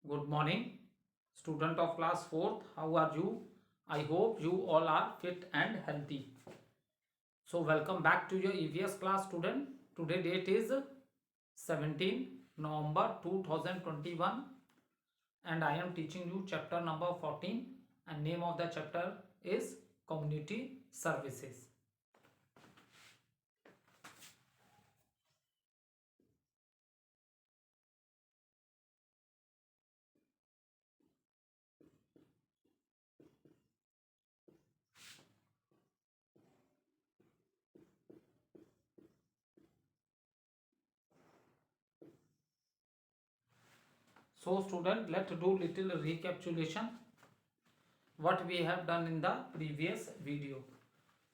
Good morning, student of class 4th. How are you? I hope you all are fit and healthy. So, welcome back to your EVS class, student. Today date is 17 November 2021 and I am teaching you chapter number 14 and name of the chapter is Community Services. So, student, let's do little recapitulation what we have done in the previous video.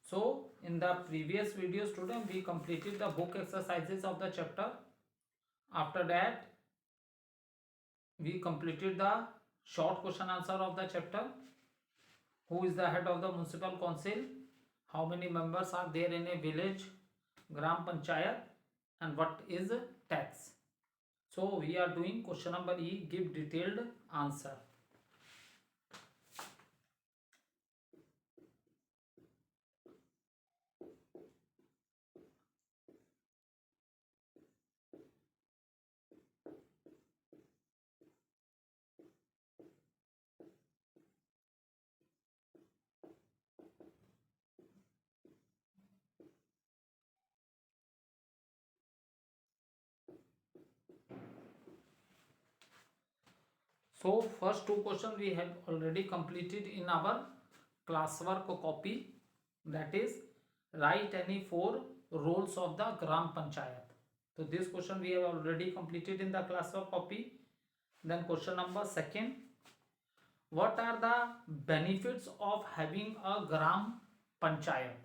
So in the previous video, student, we completed the book exercises of the chapter. After that, we completed the short question answer of the chapter. Who is the head of the municipal council? How many members are there in a village, gram panchayat, and what is tax? So we are doing question number E. Give detailed answer. So first two questions we have already completed in our classwork copy, that is write any four roles of the Gram Panchayat. So this question we have already completed in the classwork copy. Then question number second, what are the benefits of having a Gram Panchayat?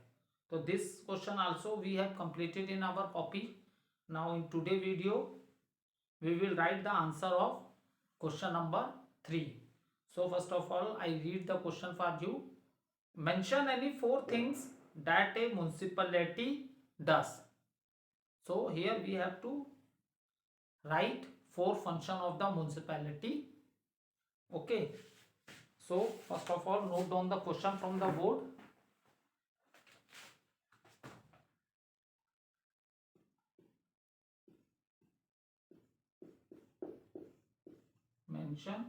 So this question also we have completed in our copy. Now in today video we will write the answer of question number 3. So first of all, I read the question for you. Mention any four things that a municipality does. So here we have to write four function of the municipality. Okay. So first of all, note down the question from the board. Mention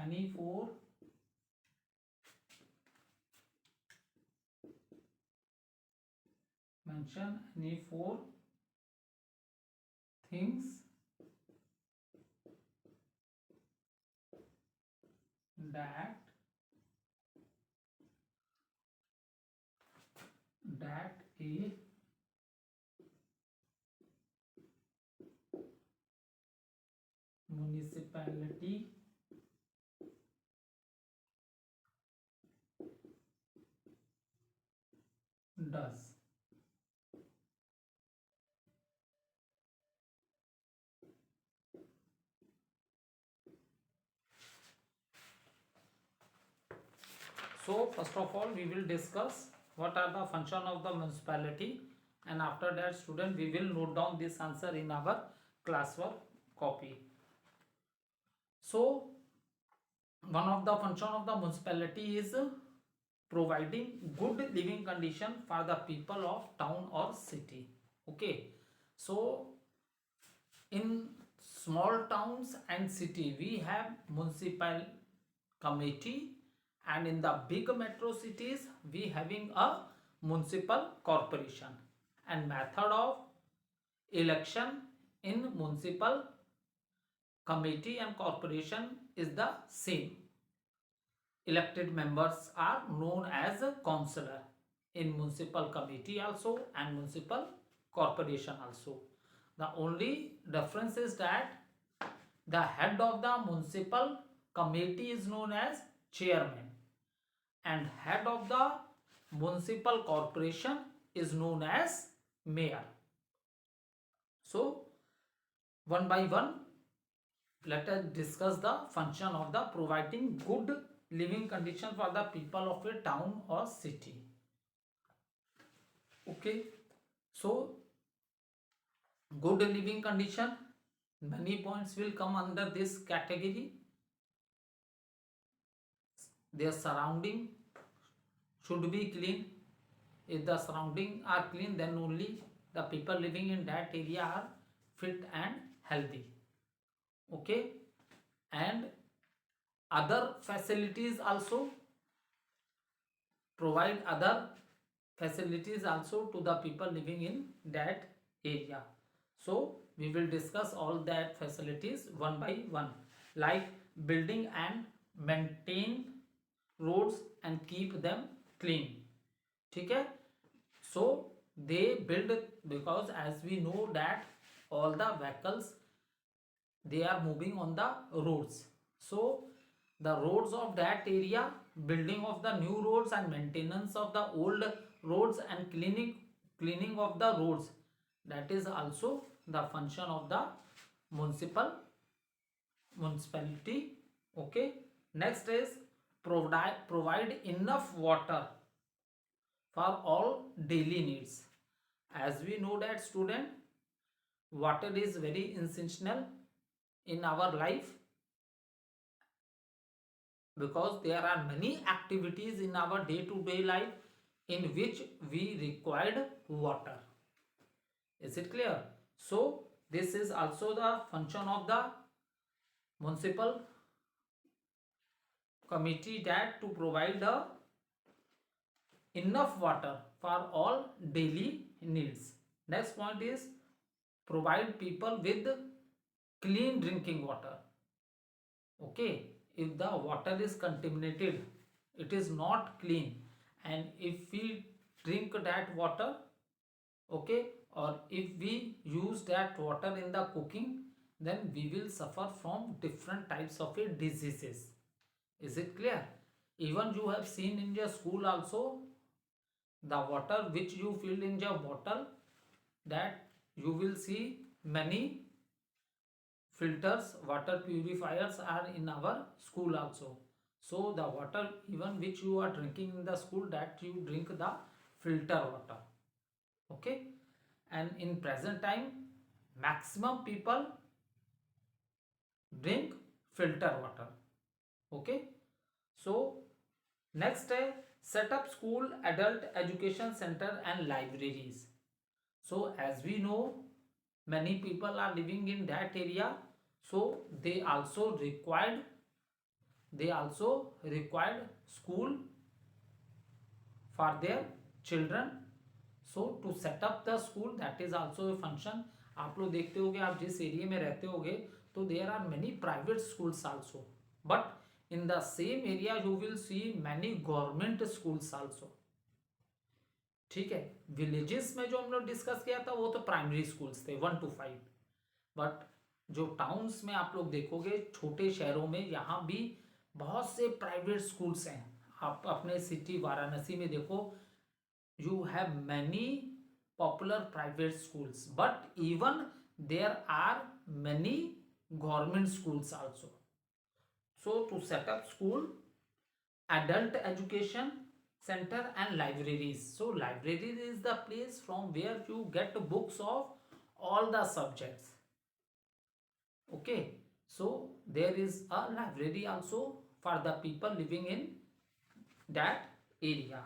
any four things that a municipality does. So first of all we will discuss what are the function of the municipality, and after that student we will note down this answer in our classwork copy. So one of the function of the municipality is providing good living condition for the people of town or city. Okay, so in small towns and city we have municipal committee, and in the big metro cities we having a municipal corporation, and method of election in municipal committee and corporation is the same. Elected members are known as a councillor in municipal committee also and municipal corporation also. The only difference is that the head of the municipal committee is known as chairman and head of the municipal corporation is known as mayor. So one by one let us discuss the function of the providing good living condition for the people of a town or city. Okay, so good living condition Many points will come under this category. Their surrounding should be clean. If the surrounding are clean, then only the people living in that area are fit and healthy. Okay, and other facilities also, provide other facilities also to the people living in that area. So we will discuss all that facilities one by one, like building and maintain roads and keep them clean. ठीक है, so they build, because as we know that all the vehicles, they are moving on the roads. So the roads of that area, building of the new roads and maintenance of the old roads and cleaning of the roads, that is also the function of the municipality. Okay, next is provide enough water for all daily needs. As we know that student, water is very essential in our life, because there are many activities in our day to day life in which we required water. Is it clear? So this is also the function of the municipal committee, that to provide the enough water for all daily needs. Next point is provide people with clean drinking water. Okay, if the water is contaminated, it is not clean, and if we drink that water, okay, or if we use that water in the cooking, then we will suffer from different types of diseases. Is it clear? Even you have seen in your school also, the water which you fill in your bottle, that you will see many filters, water purifiers are in our school also. So the water even which you are drinking in the school, that you drink the filter water. Okay, and in present time maximum people drink filter water. Okay, so next set up school, adult education center and libraries. So as we know, many people are living in that area, so they also required school for their children. So to set up the school, that is also a function. आप लोग देखते होगे, आप जिस area में रहते होगे, तो there are many private schools also, but in the same area you will see many government schools also. ठीक है, विलेजेस में जो हम लोग डिस्कस किया था वो तो प्राइमरी स्कूल्स थे 1 to 5, बट जो टाउन्स में आप लोग देखोगे, छोटे शहरों में, यहाँ भी बहुत से प्राइवेट स्कूल्स हैं. आप अपने सिटी वाराणसी में देखो, you have many popular private schools, but even there are many government schools also. So to set up school, adult education center and libraries. So library is the place from where you get books of all the subjects. Okay, so there is a library also for the people living in that area.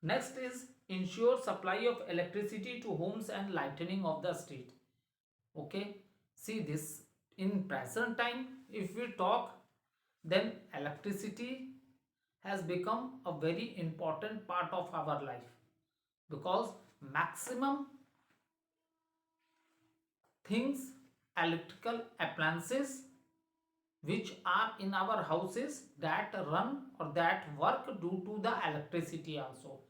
Next is ensure supply of electricity to homes and lightening of the street. Okay, see this, in present time if we talk, then electricity has become a very important part of our life, because maximum things, electrical appliances which are in our houses, that run or that work due to the electricity also.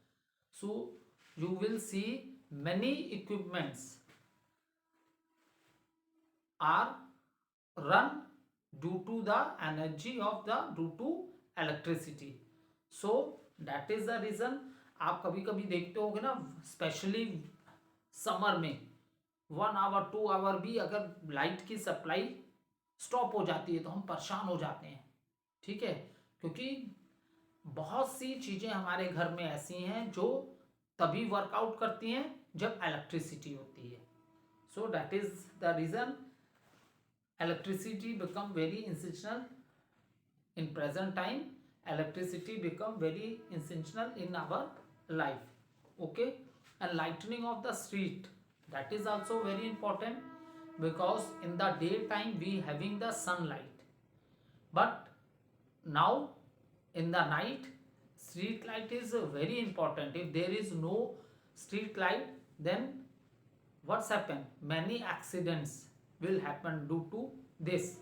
So you will see many equipments are run due to the energy of the due to electricity. So that is the reason. आप कभी कभी देखते होगे ना, specially summer में 1 hour 2 hour भी अगर light की सप्लाई स्टॉप हो जाती है तो हम परेशान हो जाते हैं. ठीक है, क्योंकि बहुत सी चीज़ें हमारे घर में ऐसी हैं जो तभी वर्कआउट करती हैं जब इलेक्ट्रिसिटी होती है. So that is the reason electricity become very essential in present time. Electricity become very essential in our life. Okay. And lightening of the street, that is also very important, because in the daytime we having the sunlight, but now in the night street light is very important. If there is no street light, then what's happened, many accidents will happen due to this.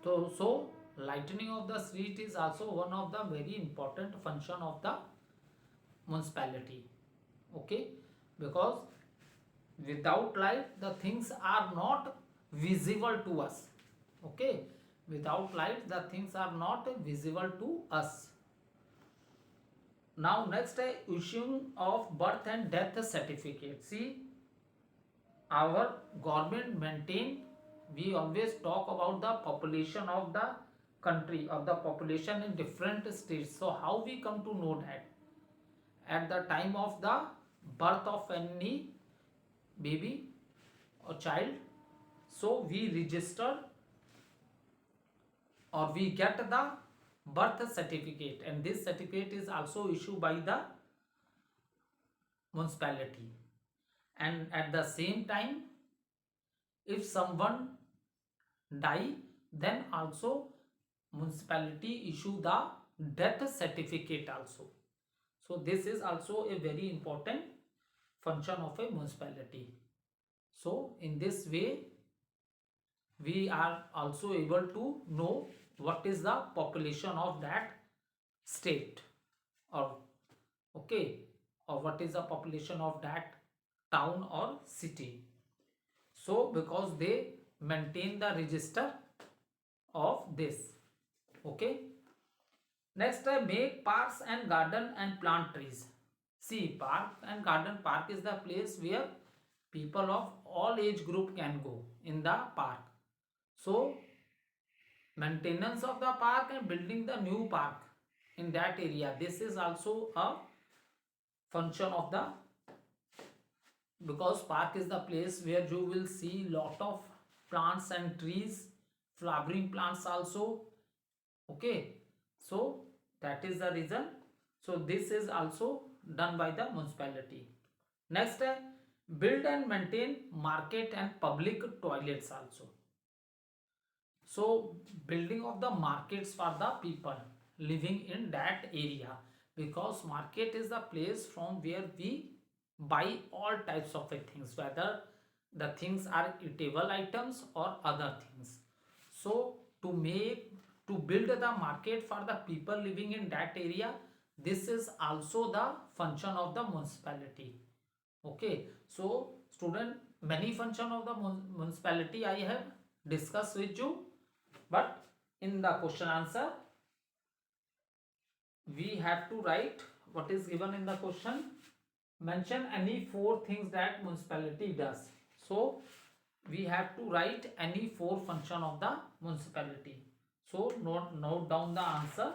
So lightening of the street is also one of the very important function of the municipality. Okay. Because without light the things are not visible to us. Okay. Without light the things are not visible to us. Now next, issuing of birth and death certificate. See, our government maintain, we always talk about the population of the country, of the population in different states. So how we come to know that? At the time of the birth of any baby or child, so we register or we get the birth certificate, and this certificate is also issued by the municipality. And at the same time, if someone die, then also municipality issue the death certificate also. So this is also a very important function of a municipality. So in this way we are also able to know what is the population of that state, or okay, or what is the population of that town or city. So because they maintain the register of this. Okay. Next, make parks and garden and plant trees. See, park and garden, park is the place where people of all age group can go in the park. So maintenance of the park and building the new park in that area, this is also a function of the, because park is the place where you will see lot of plants and trees, flowering plants also. Okay. So that is the reason. So this is also done by the municipality. Next, build and maintain market and public toilets also. So building of the markets for the people living in that area, because market is the place from where we buy all types of things, whether the things are eatable items or other things. So to build the market for the people living in that area, this is also the function of the municipality. Okay. So student, many function of the municipality I have discussed with you, but in the question answer we have to write what is given in the question. Mention any 4 things that municipality does. So we have to write any 4 function of the municipality. So note down the answer.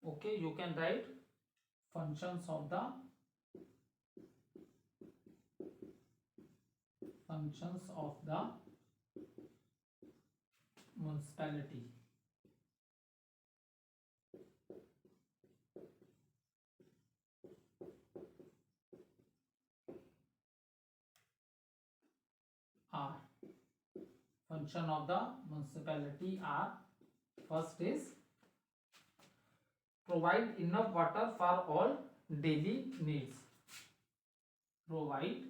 Okay, you can write functions of the municipality. Are function of the municipality are: first is provide enough water for all daily needs. Provide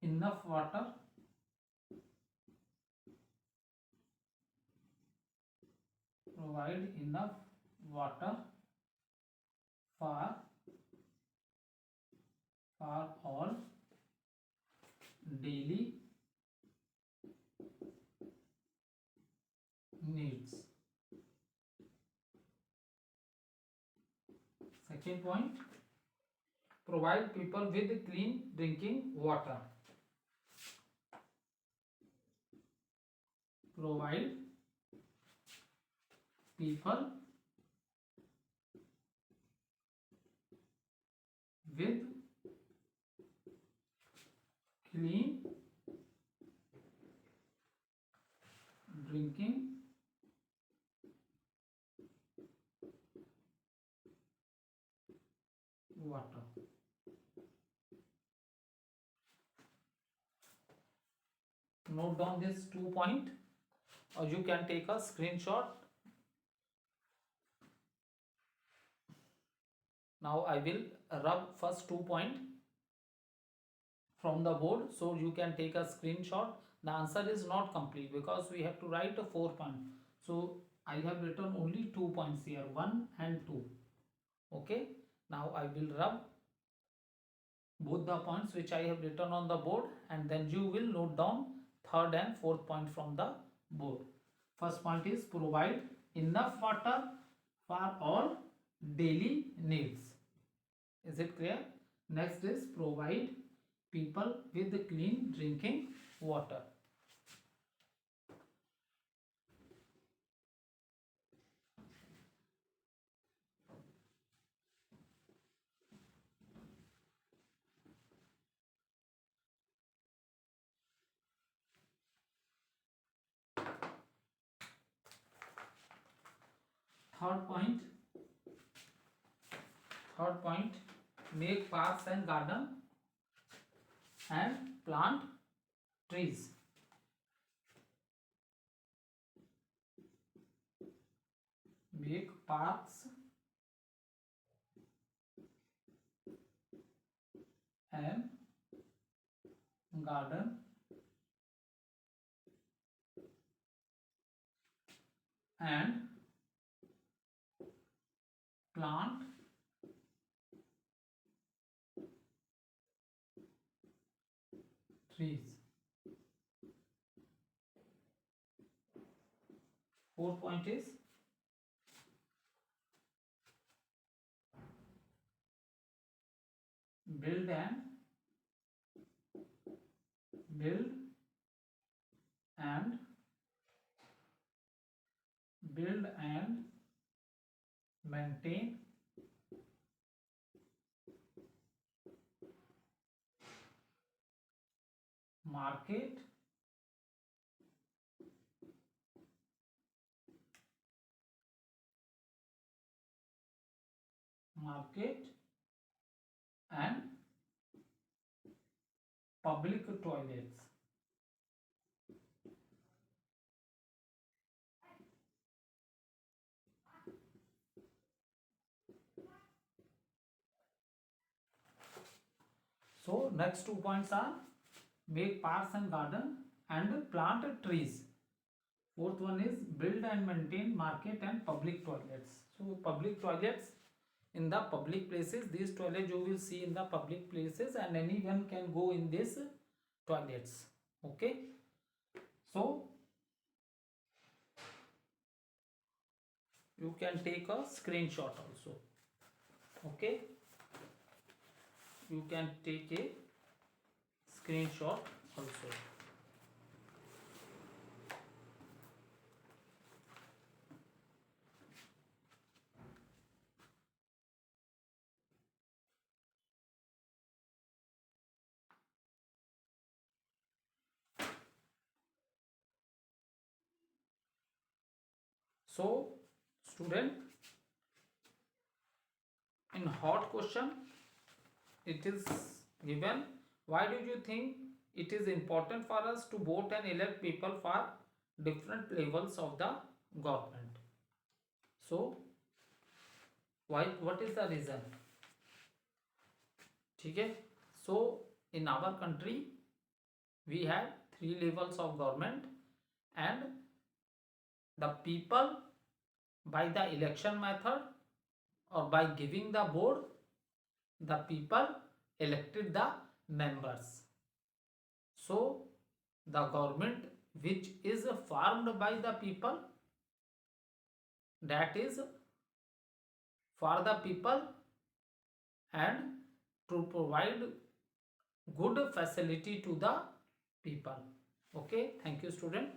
enough water provide enough water for all daily needs. Second point, provide people with clean drinking water. Provide people with clean drinking water. Note down this 2 point, or you can take a screenshot. Now I will rub first 2 point from the board, so you can take a screenshot. The answer is not complete because we have to write a 4 point. So I have written only 2 points here, 1 and 2. Okay, now I will rub both the points which I have written on the board, and then you will note down third and fourth point from the board. First point is provide enough water for all daily needs. Is it clear? Next is provide people with clean drinking water. Third point, make parks and garden and plant trees. Make parks and garden and plant trees. Fourth point is build and maintain market and public toilets. So next 2 points are make parks and garden and plant trees. Fourth one is build and maintain market and public toilets. So public toilets in the public places, these toilets you will see in the public places and anyone can go in these toilets. Okay, so you can take a screenshot also. Okay, you can take a screenshot also. So student, in hot question it is given, why do you think it is important for us to vote and elect people for different levels of the government? So why, what is the reason? Okay, so in our country we have 3 levels of government, and the people by the election method or by giving the board, the people elected the members. So the government which is formed by the people, that is for the people, and to provide good facility to the people. Okay, thank you student.